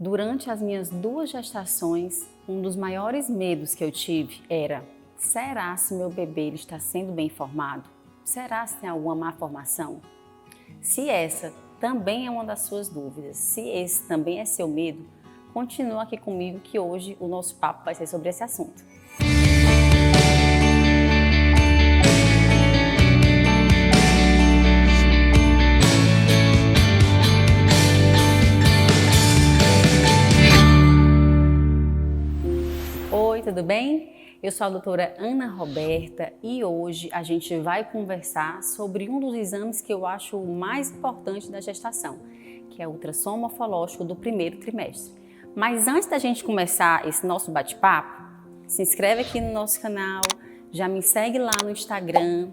Durante as minhas 2 gestações, um dos maiores medos que eu tive era: será se meu bebê ele está sendo bem formado? Será se tem alguma má formação? Se essa também é uma das suas dúvidas, se esse também é seu medo, continua aqui comigo que hoje o nosso papo vai ser sobre esse assunto. Oi, tudo bem? Eu sou a doutora Ana Roberta e hoje a gente vai conversar sobre um dos exames que eu acho o mais importante da gestação, que é o ultrassom morfológico do primeiro trimestre. Mas antes da gente começar esse nosso bate-papo, se inscreve aqui no nosso canal, já me segue lá no Instagram,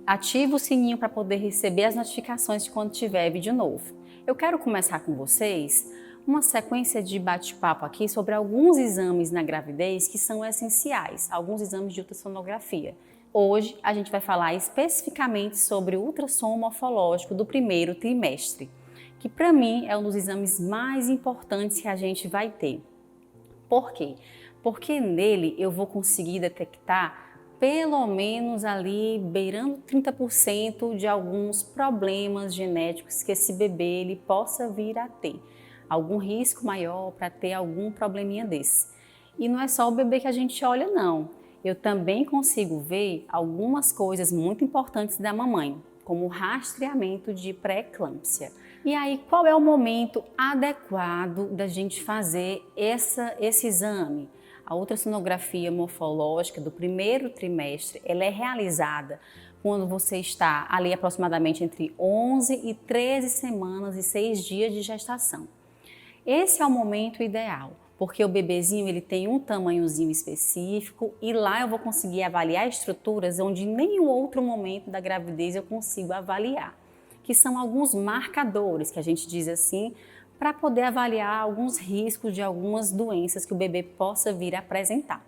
ativa o sininho para poder receber as notificações de quando tiver vídeo novo. Eu quero começar com vocês uma sequência de bate-papo aqui sobre alguns exames na gravidez que são essenciais, alguns exames de ultrassonografia. Hoje a gente vai falar especificamente sobre o ultrassom morfológico do primeiro trimestre, que para mim é um dos exames mais importantes que a gente vai ter. Por quê? Porque nele eu vou conseguir detectar pelo menos ali beirando 30% de alguns problemas genéticos que esse bebê ele possa vir a ter. Algum risco maior para ter algum probleminha desse. E não é só o bebê que a gente olha não, eu também consigo ver algumas coisas muito importantes da mamãe, como o rastreamento de pré-eclâmpsia. E aí, qual é o momento adequado da gente fazer esse exame? A ultrassonografia morfológica do primeiro trimestre, ela é realizada quando você está ali aproximadamente entre 11 e 13 semanas e 6 dias de gestação. Esse é o momento ideal, porque o bebezinho ele tem um tamanhozinho específico e lá eu vou conseguir avaliar estruturas onde em nenhum outro momento da gravidez eu consigo avaliar, que são alguns marcadores que a gente diz assim, para poder avaliar alguns riscos de algumas doenças que o bebê possa vir a apresentar.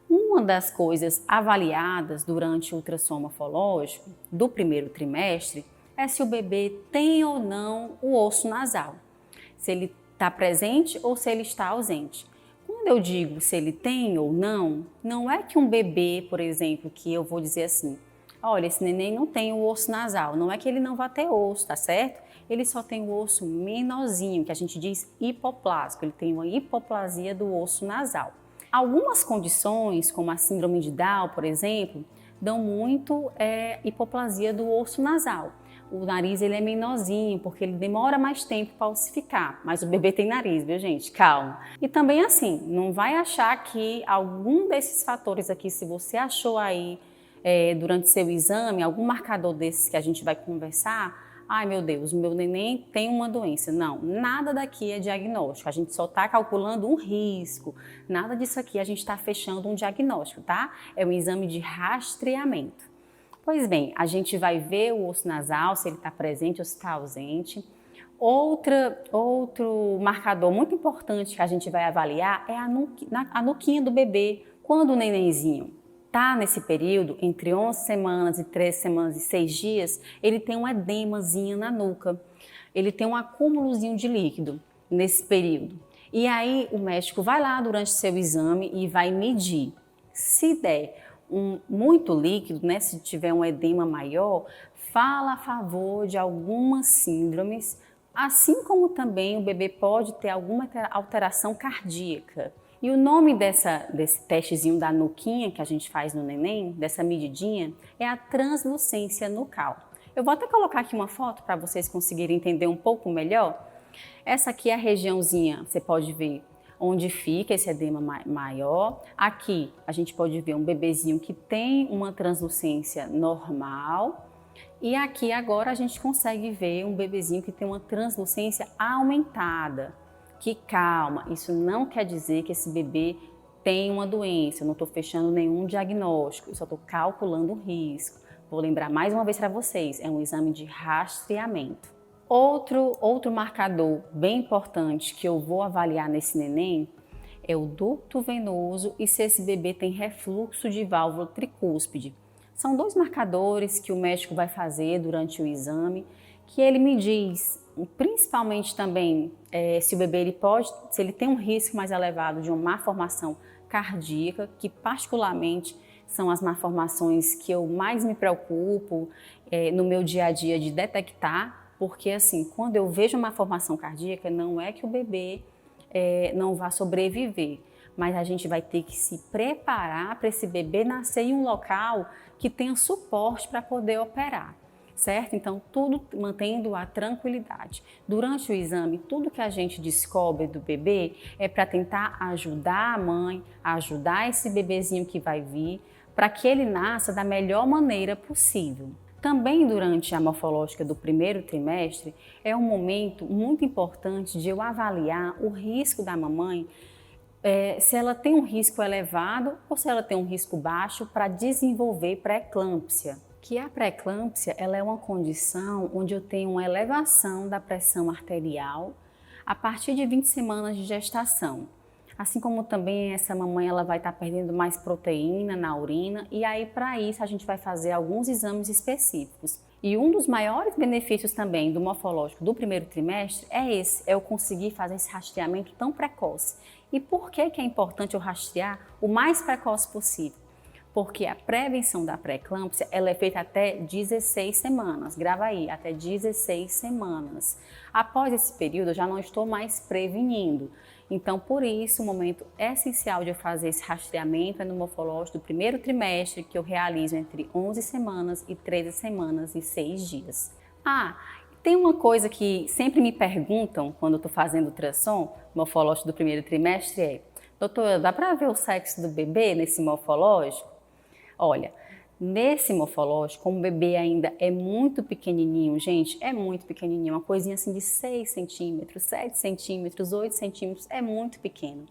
Uma das coisas avaliadas durante o ultrassom morfológico do primeiro trimestre é se o bebê tem ou não o osso nasal, se ele está presente ou se ele está ausente. Quando eu digo se ele tem ou não, não é que um bebê, por exemplo, que eu vou dizer assim, olha, esse neném não tem o osso nasal, não é que ele não vai ter osso, tá certo? Ele só tem o osso menorzinho, que a gente diz hipoplásico, ele tem uma hipoplasia do osso nasal. Algumas condições, como a síndrome de Down, por exemplo, dão muito hipoplasia do osso nasal. O nariz ele é menorzinho, porque ele demora mais tempo para ossificar, mas o bebê tem nariz, viu gente? Calma. E também assim, não vai achar que algum desses fatores aqui, se você achou aí durante seu exame, algum marcador desses que a gente vai conversar, ai meu Deus, o meu neném tem uma doença. Não, nada daqui é diagnóstico, a gente só está calculando um risco, nada disso aqui a gente está fechando um diagnóstico, tá? É um exame de rastreamento. Pois bem, a gente vai ver o osso nasal, se ele está presente ou se está ausente. Outro marcador muito importante que a gente vai avaliar é a nuquinha do bebê. Quando o nenenzinho está nesse período, entre 11 semanas e 13 semanas e 6 dias, ele tem um edemazinho na nuca. Ele tem um acúmulozinho de líquido nesse período. E aí o médico vai lá durante seu exame e vai medir. Se der muito líquido, né, se tiver um edema maior, fala a favor de algumas síndromes, assim como também o bebê pode ter alguma alteração cardíaca. E o nome desse testezinho da nuquinha que a gente faz no neném, dessa medidinha, é a translucência nucal. Eu vou até colocar aqui uma foto para vocês conseguirem entender um pouco melhor. Essa aqui é a regiãozinha, você pode ver onde fica esse edema maior. Aqui a gente pode ver um bebezinho que tem uma translucência normal. E aqui agora a gente consegue ver um bebezinho que tem uma translucência aumentada. Que calma, isso não quer dizer que esse bebê tem uma doença, eu não estou fechando nenhum diagnóstico, eu só estou calculando o risco. Vou lembrar mais uma vez para vocês, é um exame de rastreamento. Outro marcador bem importante que eu vou avaliar nesse neném é o ducto venoso e se esse bebê tem refluxo de válvula tricúspide. São 2 marcadores que o médico vai fazer durante o exame, que ele me diz principalmente também se o bebê se ele tem um risco mais elevado de uma malformação cardíaca, que particularmente são as malformações que eu mais me preocupo no meu dia a dia de detectar, porque assim, quando eu vejo uma malformação cardíaca, não é que o bebê não vá sobreviver, mas a gente vai ter que se preparar para esse bebê nascer em um local que tenha suporte para poder operar, certo? Então, tudo mantendo a tranquilidade. Durante o exame, tudo que a gente descobre do bebê é para tentar ajudar a mãe, ajudar esse bebezinho que vai vir, para que ele nasça da melhor maneira possível. Também durante a morfológica do primeiro trimestre, é um momento muito importante de eu avaliar o risco da mamãe, se ela tem um risco elevado ou se ela tem um risco baixo para desenvolver pré-eclâmpsia. Que a pré-eclâmpsia ela é uma condição onde eu tenho uma elevação da pressão arterial a partir de 20 semanas de gestação. Assim como também essa mamãe ela vai estar perdendo mais proteína na urina, e aí para isso a gente vai fazer alguns exames específicos. E um dos maiores benefícios também do morfológico do primeiro trimestre é eu conseguir fazer esse rastreamento tão precoce. E por que é importante eu rastrear o mais precoce possível? Porque a prevenção da pré-eclâmpsia ela é feita até 16 semanas, grava aí, até 16 semanas. Após esse período eu já não estou mais prevenindo. Então, por isso, o momento essencial de eu fazer esse rastreamento é no morfológico do primeiro trimestre, que eu realizo entre 11 semanas e 13 semanas e 6 dias. Tem uma coisa que sempre me perguntam quando eu estou fazendo ultrassom, morfológico do primeiro trimestre doutora, dá para ver o sexo do bebê nesse morfológico? Olha, nesse morfológico, como o bebê ainda é muito pequenininho, gente, é muito pequenininho, uma coisinha assim de 6 centímetros, 7 centímetros, 8 centímetros, é muito pequeno.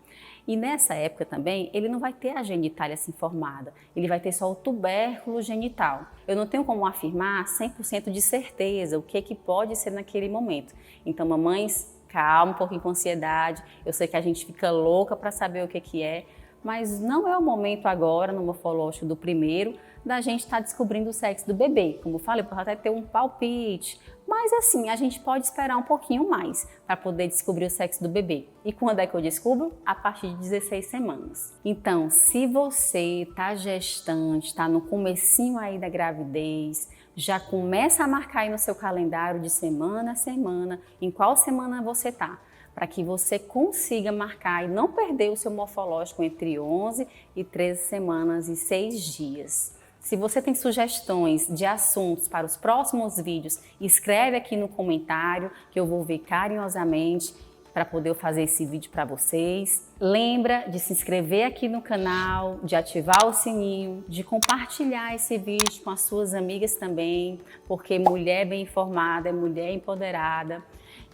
E nessa época também, ele não vai ter a genitália assim formada, ele vai ter só o tubérculo genital. Eu não tenho como afirmar 100% de certeza o que pode ser naquele momento. Então, mamães, calma um pouquinho com ansiedade, eu sei que a gente fica louca para saber o que é, mas não é o momento agora, no morfológico do primeiro, da gente estar descobrindo o sexo do bebê. Como eu falei, pode até ter um palpite, mas assim, a gente pode esperar um pouquinho mais para poder descobrir o sexo do bebê. E quando é que eu descubro? A partir de 16 semanas. Então, se você está gestante, está no comecinho aí da gravidez, já começa a marcar aí no seu calendário de semana a semana, em qual semana você está, para que você consiga marcar e não perder o seu morfológico entre 11 e 13 semanas e 6 dias. Se você tem sugestões de assuntos para os próximos vídeos, escreve aqui no comentário que eu vou ver carinhosamente para poder fazer esse vídeo para vocês. Lembra de se inscrever aqui no canal, de ativar o sininho, de compartilhar esse vídeo com as suas amigas também, porque mulher bem informada é mulher empoderada.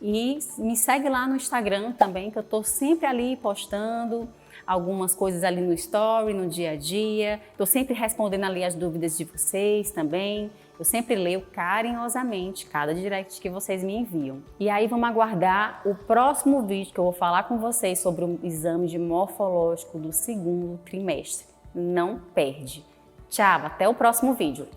E me segue lá no Instagram também, que eu estou sempre ali postando algumas coisas ali no story, no dia a dia. Estou sempre respondendo ali as dúvidas de vocês também. Eu sempre leio carinhosamente cada direct que vocês me enviam. E aí vamos aguardar o próximo vídeo que eu vou falar com vocês sobre o exame de morfológico do segundo trimestre. Não perde. Tchau, até o próximo vídeo.